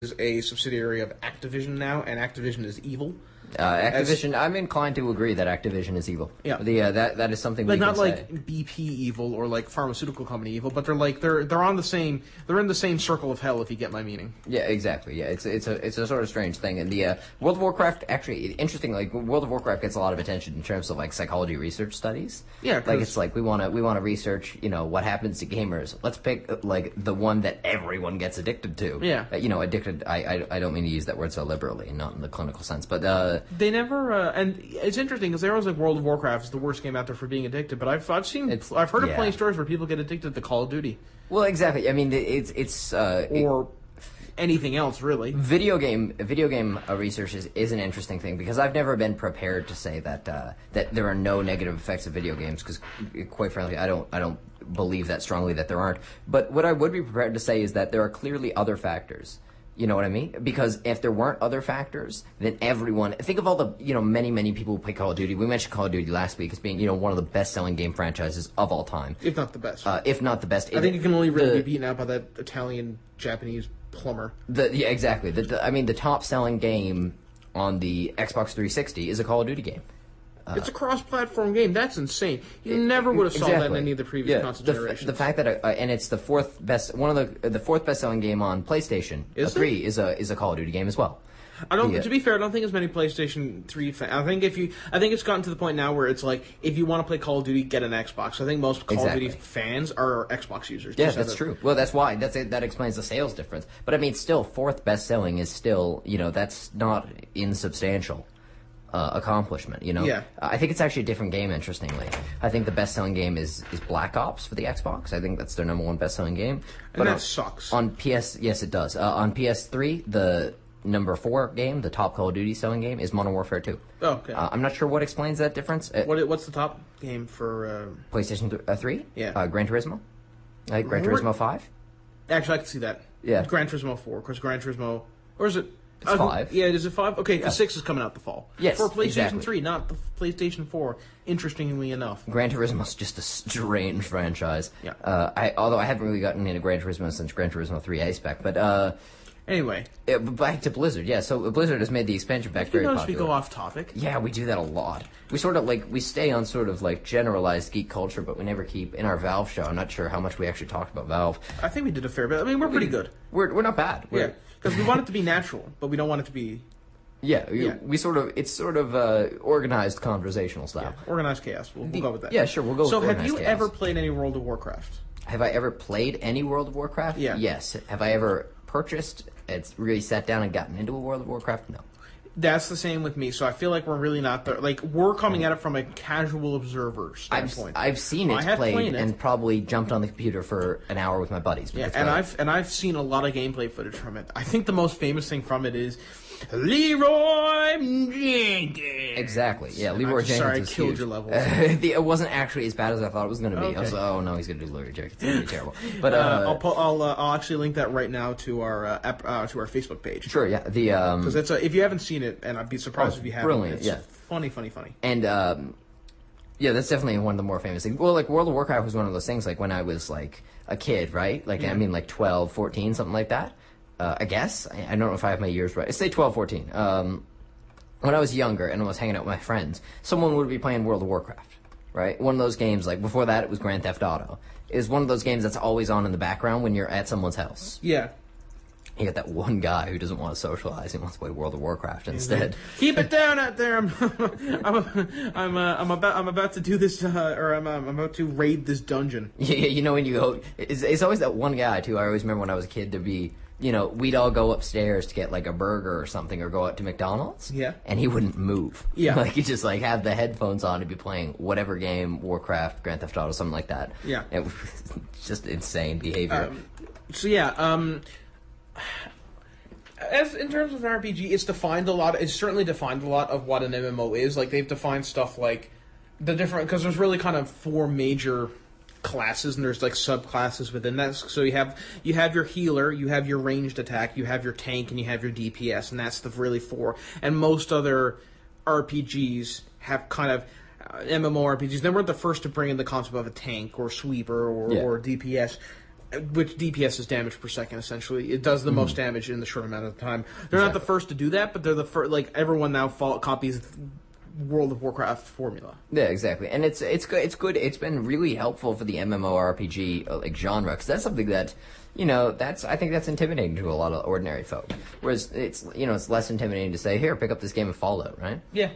is a subsidiary of Activision now, and Activision is evil. Activision, I'm inclined to agree that Activision is evil. Yeah. That is something we Like, can not say. like BP evil or like pharmaceutical company evil, but they're in the same circle of hell, if you get my meaning. Yeah, exactly. Yeah, it's a sort of strange thing. And the World of Warcraft, actually, interesting. Like World of Warcraft gets a lot of attention in terms of like psychology research studies. Yeah, like it's like we want to research, what happens to gamers. Let's pick like the one that everyone gets addicted to. Yeah. Addicted. I don't mean to use that word so liberally, not in the clinical sense, but they never. And it's interesting because they always like World of Warcraft is the worst game out there for being addicted. But I've heard of plenty of stories where people get addicted to Call of Duty. Well, exactly. I mean, it's or anything else really. Video game research is an interesting thing because I've never been prepared to say that that there are no negative effects of video games because, quite frankly, I don't believe that strongly that there aren't. But what I would be prepared to say is that there are clearly other factors. You know what I mean? Because if there weren't other factors, then everyone... Think of all the, many people who play Call of Duty. We mentioned Call of Duty last week as being, one of the best-selling game franchises of all time. If not the best. If not the best. I think it can only really be beaten out by that Italian-Japanese plumber. Yeah, exactly. The top-selling game on the Xbox 360 is a Call of Duty game. It's a cross-platform game. That's insane. You never would have saw that in any of the previous console generations. The fact that and it's the fourth best-selling game on PlayStation 3 is a Call of Duty game as well. To be fair, I don't think as many PlayStation 3 fans. I think it's gotten to the point now where it's like if you want to play Call of Duty, get an Xbox. I think most Call of Duty fans are Xbox users. Yeah, that's true. Well, that's why that explains the sales difference. But I mean, still, fourth best-selling is still that's not insubstantial. Accomplishment, Yeah. I think it's actually a different game, interestingly. I think the best-selling game is Black Ops for the Xbox. I think that's their number one best-selling game. And that sucks. On PS, yes, it does. On PS3, the number 4 game, the top Call of Duty selling game, is Modern Warfare 2. Oh, okay. I'm not sure what explains that difference. What's the top game for... PlayStation 3? Yeah. Gran Turismo? Gran Turismo 5? Actually, I can see that. Yeah. Gran Turismo 4, because Gran Turismo... Or is it... It's 5. Yeah, is it 5? Okay, the 6 is coming out the fall. Yes, for PlayStation exactly. 3, not the PlayStation 4, interestingly enough. Gran Turismo's just a strange franchise. Yeah. Although I haven't really gotten into Gran Turismo since Gran Turismo 3 A-Spec, but... Anyway. Back to Blizzard, yeah. So Blizzard has made the expansion pack very popular. We go off topic. Yeah, we do that a lot. We sort of we stay on sort of generalized geek culture, but we never keep in our Valve show. I'm not sure how much we actually talked about Valve. I think we did a fair bit. I mean, we're pretty good. We're not bad. Because we want it to be natural, but we don't want it to be... Yeah, we sort of... It's sort of organized conversational style. Yeah, organized chaos. We'll go with that. Yeah, sure, we'll go with organized chaos. So have you ever played any World of Warcraft? Have I ever played any World of Warcraft? Yeah. Yes. Have I ever purchased... It's really sat down and gotten into a World of Warcraft? No. That's the same with me. So I feel like we're really not there. Like, we're coming at it from a casual observer standpoint. I've seen it played and probably jumped on the computer for an hour with my buddies. Yeah, and I've seen a lot of gameplay footage from it. I think the most famous thing from it is Leroy Jenkins. Exactly. Yeah, Leroy Jenkins. Sorry, I was killed huge. your level. It wasn't actually as bad as I thought it was going to be. Okay. I was like, oh no, he's going to do Leroy Jenkins. It's going to be terrible. But I'll actually link that right now to our Facebook page. Sure. Yeah. Because if you haven't seen it, and I'd be surprised if you haven't. Brilliant. It's yeah. Funny. And yeah, that's definitely one of the more famous things. Well, World of Warcraft was one of those things. When I was a kid, right? I mean, 12, 14, something like that. I guess. I don't know if I have my years right. Say 12, 14. When I was younger and I was hanging out with my friends, someone would be playing World of Warcraft, right? One of those games, before that it was Grand Theft Auto. It was one of those games that's always on in the background when you're at someone's house. Yeah. You got that one guy who doesn't want to socialize. He wants to play World of Warcraft instead. Keep it down out there. I'm about to do this, or I'm about to raid this dungeon. Yeah, when you go, it's always that one guy too. I always remember when I was a kid, there'd be, we'd all go upstairs to get a burger or something, or go out to McDonald's. Yeah. And he wouldn't move. Yeah. He'd just have the headphones on and be playing whatever game, Warcraft, Grand Theft Auto, something like that. Yeah. It was just insane behavior. As in terms of an RPG, it's defined a lot. It's certainly defined a lot of what an MMO is. They've defined stuff like the different, because there's really kind of 4 major classes, and there's subclasses within that. So you have your healer, you have your ranged attack, you have your tank, and you have your DPS, and that's the really 4. And most other RPGs have kind of MMORPGs. They weren't the first to bring in the concept of a tank or sweeper or DPS. which DPS is damage per second, essentially. It does the most damage in the short amount of time. They're not the first to do that, but they're the first. Like, everyone now copies World of Warcraft formula. Yeah, exactly, and it's good. It's good. It's been really helpful for the MMORPG like genre, because that's something that, I think that's intimidating to a lot of ordinary folk. Whereas it's less intimidating to say, here, pick up this game of Fallout, right? Yeah.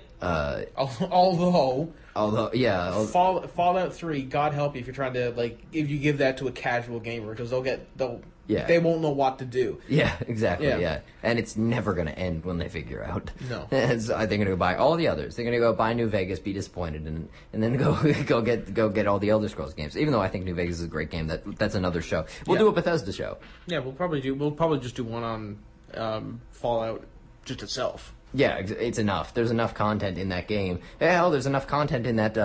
Fallout 3, God help you if you're trying to if you give that to a casual gamer, because they won't know what to do. Yeah, exactly. Yeah, and it's never going to end when they figure out. No, they're going to go buy all the others. They're going to go buy New Vegas, be disappointed, and then go get all the Elder Scrolls games. Even though I think New Vegas is a great game, that's another show. We'll do a Bethesda show. Yeah, we'll probably just do one on Fallout just itself. Yeah, it's enough. There's enough content in that game. Hell, there's enough content in that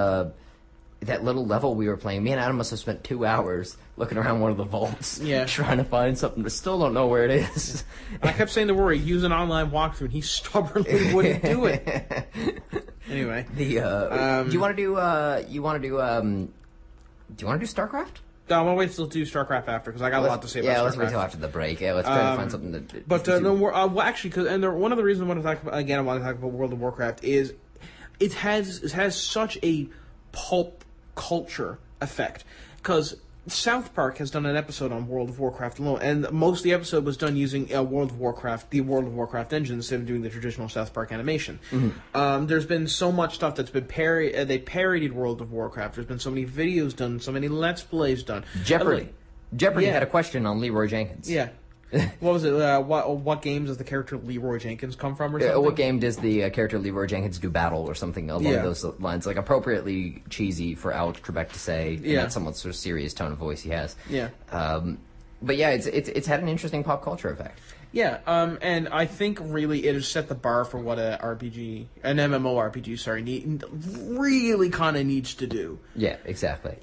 little level we were playing. Me and Adam must have spent 2 hours looking around one of the vaults, trying to find something, but still don't know where it is. I kept saying to Rory, use an online walkthrough, and he stubbornly wouldn't do it. Anyway, do you want to do StarCraft? No, I'm gonna wait till do StarCraft after, because I got a lot to say about StarCraft. Yeah, let's wait till after the break. Yeah, let's try to find something that. But one of the reasons I want to talk about World of Warcraft is it has such a pulp culture effect, because South Park has done an episode on World of Warcraft alone, and most of the episode was done using the World of Warcraft engine, instead of doing the traditional South Park animation. Mm-hmm. There's been so much stuff that's been they parodied World of Warcraft. There's been so many videos done, so many Let's Plays done. Jeopardy had a question on Leroy Jenkins. Yeah. What was it? What games does the character Leroy Jenkins come from, or something? What game does the character Leroy Jenkins do battle, or something along those lines? Like, appropriately cheesy for Alex Trebek to say, in that somewhat sort of serious tone of voice he has. Yeah. But yeah, it's had an interesting pop culture effect. Yeah, and I think really it has set the bar for what an MMORPG, really kind of needs to do. Yeah, exactly.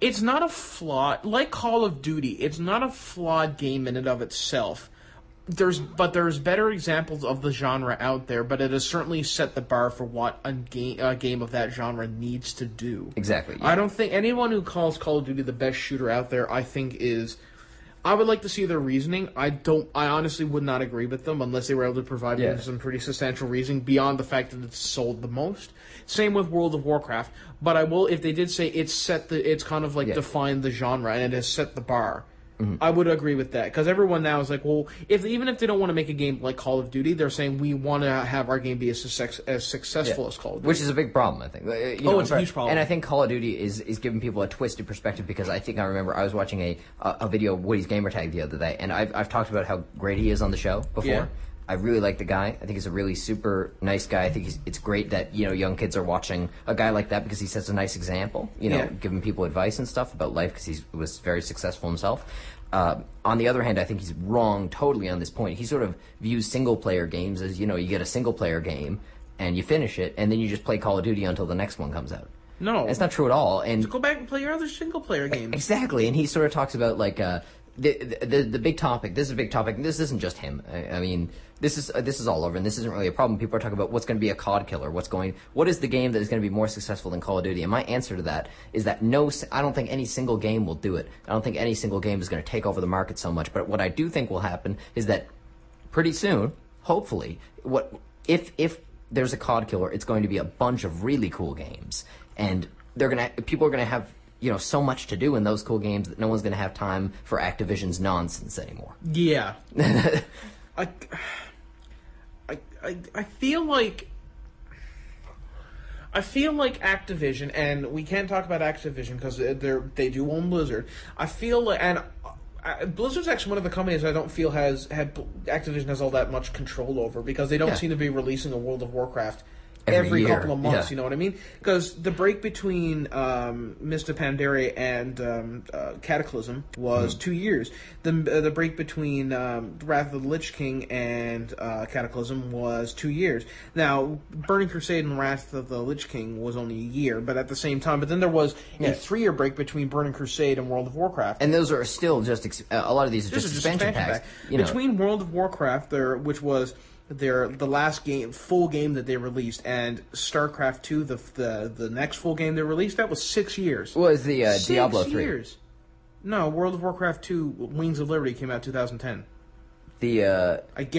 It's not a flawed, like Call of Duty, it's not a flawed game in and of itself. There's better examples of the genre out there, but it has certainly set the bar for what a game of that genre needs to do. Exactly. Yeah. I don't think anyone who calls Call of Duty the best shooter out there, I would like to see their reasoning. I honestly would not agree with them unless they were able to provide me with some pretty substantial reasoning beyond the fact that it's sold the most. Same with World of Warcraft, but I will, if they did say it's kind of defined the genre and it has set the bar. Mm-hmm. I would agree with that, because everyone now is like, well, even if they don't want to make a game like Call of Duty, they're saying we want to have our game be as successful as Call of Duty, which is a big problem, I think. It's a huge problem, and I think Call of Duty is giving people a twisted perspective, because I remember I was watching a video of Woody's Gamertag the other day, and I've talked about how great he is on the show before. Yeah. I really like the guy. I think he's a really super nice guy. I think it's great that young kids are watching a guy like that, because he sets a nice example. Giving people advice and stuff about life, because he was very successful himself. On the other hand, I think he's wrong totally on this point. He sort of views single-player games as, you get a single-player game, and you finish it, and then you just play Call of Duty until the next one comes out. No. That's not true at all. And just go back and play your other single-player games. Exactly, and he sort of talks about, the big topic. This is a big topic. This isn't just him. I mean, this is all over, and this isn't really a problem. People are talking about what's going to be a COD killer. What is the game that is going to be more successful than Call of Duty? And my answer to that is that I don't think any single game will do it. I don't think any single game is going to take over the market so much. But what I do think will happen is that pretty soon, hopefully, if there's a COD killer, it's going to be a bunch of really cool games, and people are going to have so much to do in those cool games that no one's going to have time for Activision's nonsense anymore. Yeah. I feel like Activision, and we can't talk about Activision because they do own Blizzard. I feel like, and Blizzard's actually one of the companies I don't feel Activision has all that much control over, because they don't seem to be releasing a World of Warcraft every couple of months, you know what I mean? Because the break between Mist of Pandaria and Cataclysm was 2 years. The break between Wrath of the Lich King and Cataclysm was 2 years. Now, Burning Crusade and Wrath of the Lich King was only a year, but at the same time. But then there was a 3-year break between Burning Crusade and World of Warcraft. And those are still just a lot of these are just expansion packs. Between World of Warcraft, which was the last full game that they released, and StarCraft 2, the next full game they released, that was 6 years. Was the Diablo 3? 6 years. No, World of Warcraft 2 Wings of Liberty came out 2010. The I guarantee